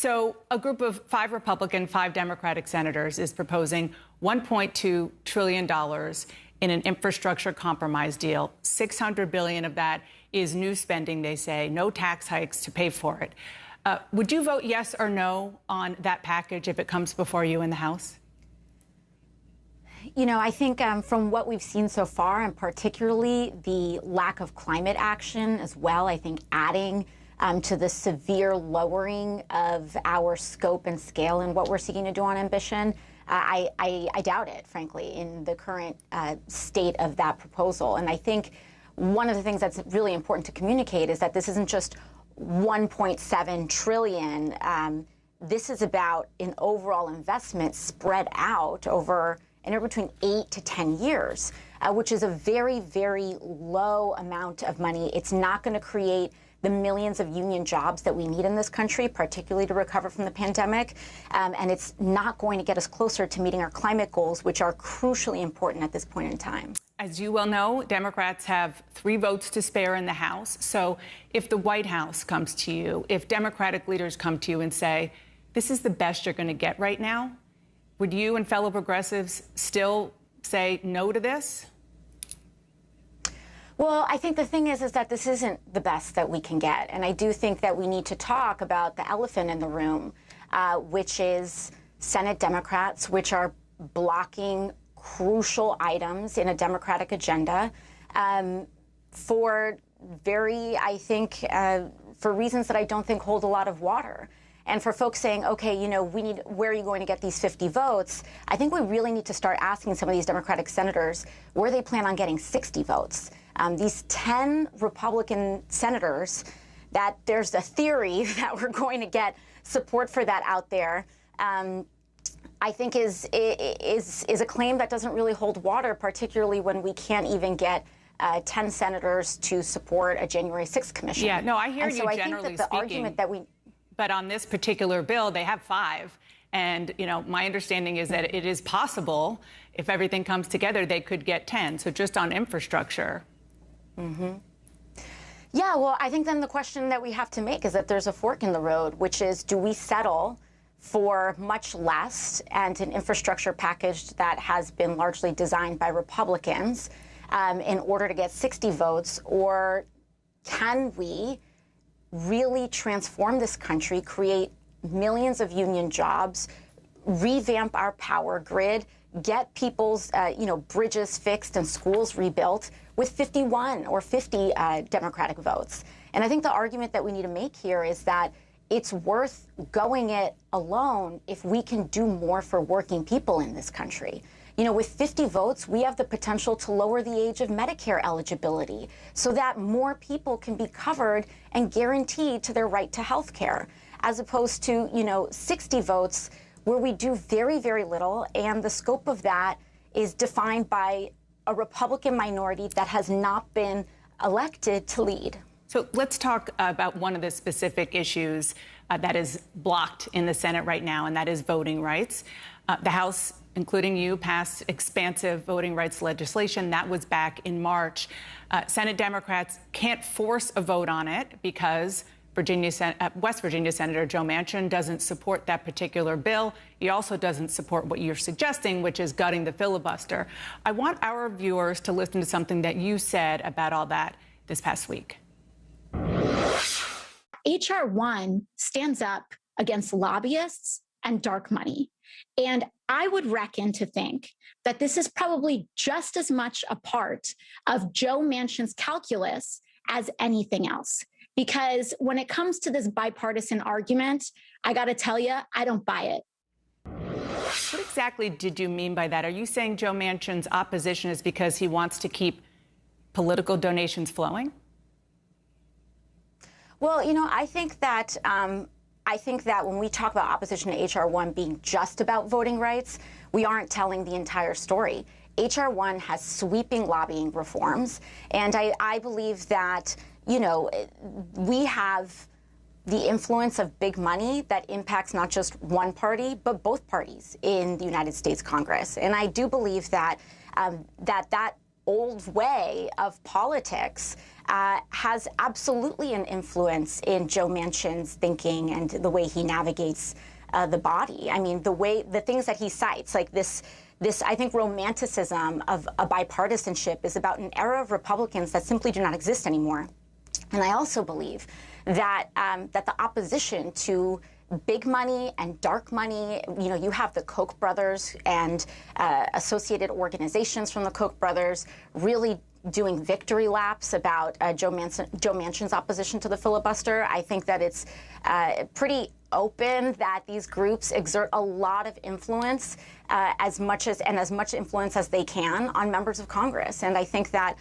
So a group of 5 Republican, 5 Democratic senators is proposing $1.2 trillion in an infrastructure compromise deal. $600 billion of that is new spending, they say, no tax hikes to pay for it. Would you vote yes or no on that package if it comes before you in the House? You know, I think from what we've seen so far, and particularly the lack of climate action as well, I think adding to the severe lowering of our scope and scale and what we're seeking to do on ambition, I doubt it, frankly, in the current state of that proposal. And I think one of the things that's really important to communicate is that this isn't just 1.7 trillion. This is about an overall investment spread out over anywhere between 8 to 10 years, which is a very, very low amount of money. It's not going to create the millions of union jobs that we need in this country, particularly to recover from the pandemic. And it's not going to get us closer to meeting our climate goals, which are crucially important at this point in time. As you well know, Democrats have 3 votes to spare in the House. So if the White House comes to you, if Democratic leaders come to you and say, this is the best you're going to get right now, would you and fellow progressives still say no to this? Well, I think the thing is that this isn't the best that we can get. And I do think that we need to talk about the elephant in the room, which is Senate Democrats, which are blocking crucial items in a Democratic agenda for for reasons that I don't think hold a lot of water. And for folks saying, okay, you know, where are you going to get these 50 votes? I think we really need to start asking some of these Democratic senators where they plan on getting 60 votes. These 10 Republican senators, that there's a theory that we're going to get support for that out there, I think is a claim that doesn't really hold water, particularly when we can't even get 10 senators to support a January 6th commission. Yeah, no, I hear you generally I think that the argument that we... But on this particular bill, they have 5. And, you know, my understanding is that it is possible, if everything comes together, they could get 10. So just on infrastructure. Mm-hmm. Yeah, well, I think then the question that we have to make is that there's a fork in the road, which is, do we settle for much less and an infrastructure package that has been largely designed by Republicans in order to get 60 votes, or can we really transform this country, create millions of union jobs, revamp our power grid, get people's bridges fixed and schools rebuilt with 51 or 50 Democratic votes? And I think the argument that we need to make here is that it's worth going it alone if we can do more for working people in this country. You know, with 50 votes, we have the potential to lower the age of Medicare eligibility so that more people can be covered and guaranteed to their right to health care, as opposed to, 60 votes where we do very, very little. And the scope of that is defined by a Republican minority that has not been elected to lead. So let's talk about one of the specific issues that is blocked in the Senate right now, and that is voting rights. The House, including you, passed expansive voting rights legislation. That was back in March. Senate Democrats can't force a vote on it because West Virginia Senator Joe Manchin doesn't support that particular bill. He also doesn't support what you're suggesting, which is gutting the filibuster. I want our viewers to listen to something that you said about all that this past week. H.R. 1 stands up against lobbyists and dark money. And I would reckon to think that this is probably just as much a part of Joe Manchin's calculus as anything else. Because when it comes to this bipartisan argument, I got to tell you, I don't buy it. What exactly did you mean by that? Are you saying Joe Manchin's opposition is because he wants to keep political donations flowing? Well, I think that when we talk about opposition to H.R. 1 being just about voting rights, we aren't telling the entire story. H.R. 1 has sweeping lobbying reforms, and I believe that, we have the influence of big money that impacts not just one party, but both parties in the United States Congress. And I do believe that that old way of politics has absolutely an influence in Joe Manchin's thinking and the way he navigates the body. I mean, the things that he cites, like this, I think, romanticism of a bipartisanship is about an era of Republicans that simply do not exist anymore. And I also believe that that the opposition to big money and dark money, you know, you have the Koch brothers and associated organizations from the Koch brothers really doing victory laps about Joe Manchin's opposition to the filibuster. I think that it's pretty open that these groups exert a lot of influence, as much influence as they can on members of Congress. And I think that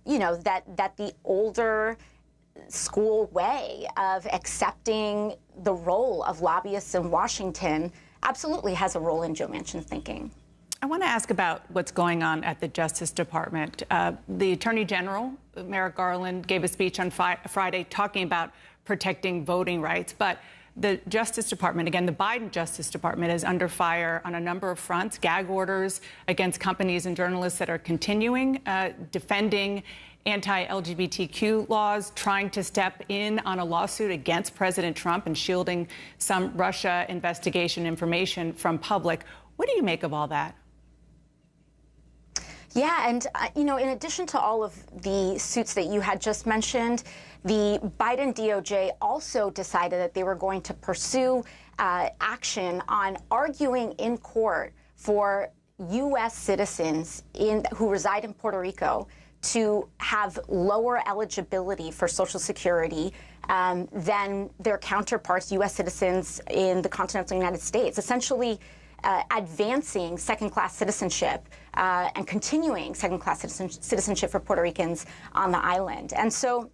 you know, that the older school way of accepting the role of lobbyists in Washington absolutely has a role in Joe Manchin's thinking. I want to ask about what's going on at the Justice Department. The Attorney General, Merrick Garland, gave a speech on Friday talking about protecting voting rights. But the Justice Department, again, the Biden Justice Department, is under fire on a number of fronts. Gag orders against companies and journalists that are continuing, defending anti-LGBTQ laws, trying to step in on a lawsuit against President Trump and shielding some Russia investigation information from public. What do you make of all that? Yeah, and you know, in addition to all of the suits that you had just mentioned, the Biden DOJ also decided that they were going to pursue action on arguing in court for U.S. citizens who reside in Puerto Rico to have lower eligibility for Social Security than their counterparts, U.S. citizens in the continental United States, essentially advancing second-class citizenship and continuing second-class citizenship for Puerto Ricans on the island. And so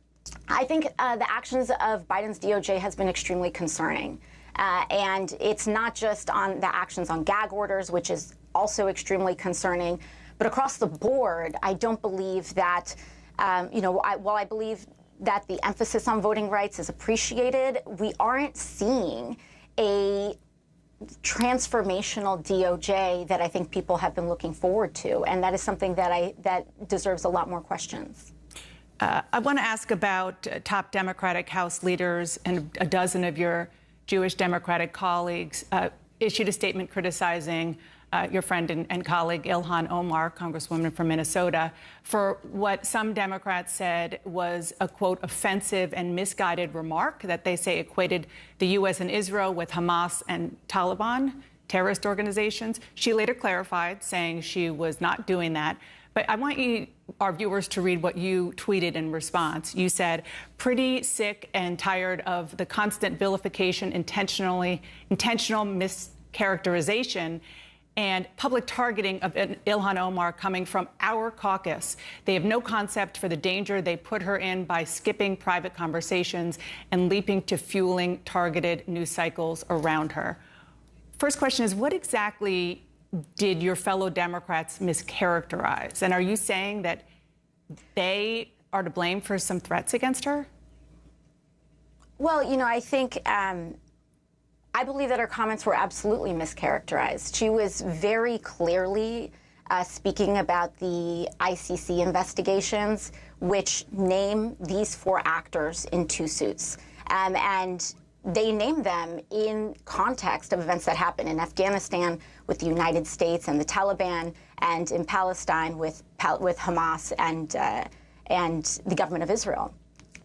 I think the actions of Biden's DOJ has been extremely concerning. And it's not just on the actions on gag orders, which is also extremely concerning, but across the board, I don't believe that, you know, while I believe that the emphasis on voting rights is appreciated, we aren't seeing a transformational DOJ that I think people have been looking forward to, and that is something that deserves a lot more questions. I want to ask about top Democratic House leaders, and a dozen of your Jewish Democratic colleagues issued a statement criticizing your friend and colleague Ilhan Omar, Congresswoman from Minnesota, for what some Democrats said was a, quote, offensive and misguided remark that they say equated the U.S. and Israel with Hamas and Taliban, terrorist organizations. She later clarified, saying she was not doing that. But I want our viewers to read what you tweeted in response. You said, pretty sick and tired of the constant vilification, intentional mischaracterization, and public targeting of Ilhan Omar coming from our caucus. They have no concept for the danger they put her in by skipping private conversations and leaping to fueling targeted news cycles around her. First question is, what exactly did your fellow Democrats mischaracterize? And are you saying that they are to blame for some threats against her? Well, you know, I think I believe that her comments were absolutely mischaracterized. She was very clearly speaking about the ICC investigations, which name these 4 actors in 2 suits. And they named them in context of events that happened in Afghanistan with the United States and the Taliban, and in Palestine with Hamas and the government of Israel.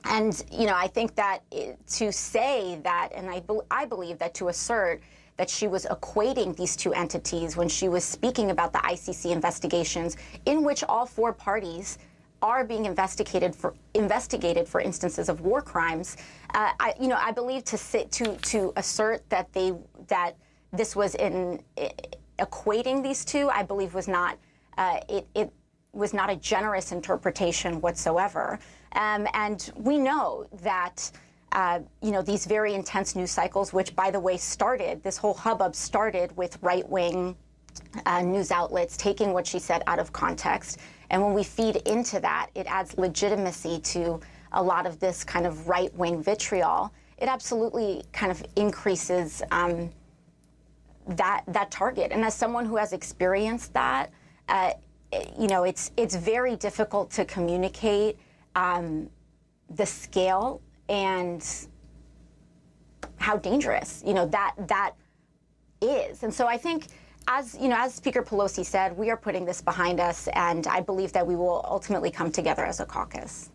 And, you know, I think that to say that, and I believe that to assert that she was equating these 2 entities when she was speaking about the ICC investigations, in which all 4 parties are being investigated for instances of war crimes. I believe to assert that this was in equating these 2, I believe was not it was not a generous interpretation whatsoever. And we know that these very intense news cycles, which, by the way, this whole hubbub started with right-wing news outlets taking what she said out of context. And when we feed into that, it adds legitimacy to a lot of this kind of right-wing vitriol. It absolutely kind of increases that target. And as someone who has experienced that, you know, it's very difficult to communicate the scale and how dangerous, you know, that is. And so I think, as you know, as Speaker Pelosi said, we are putting this behind us, and I believe that we will ultimately come together as a caucus.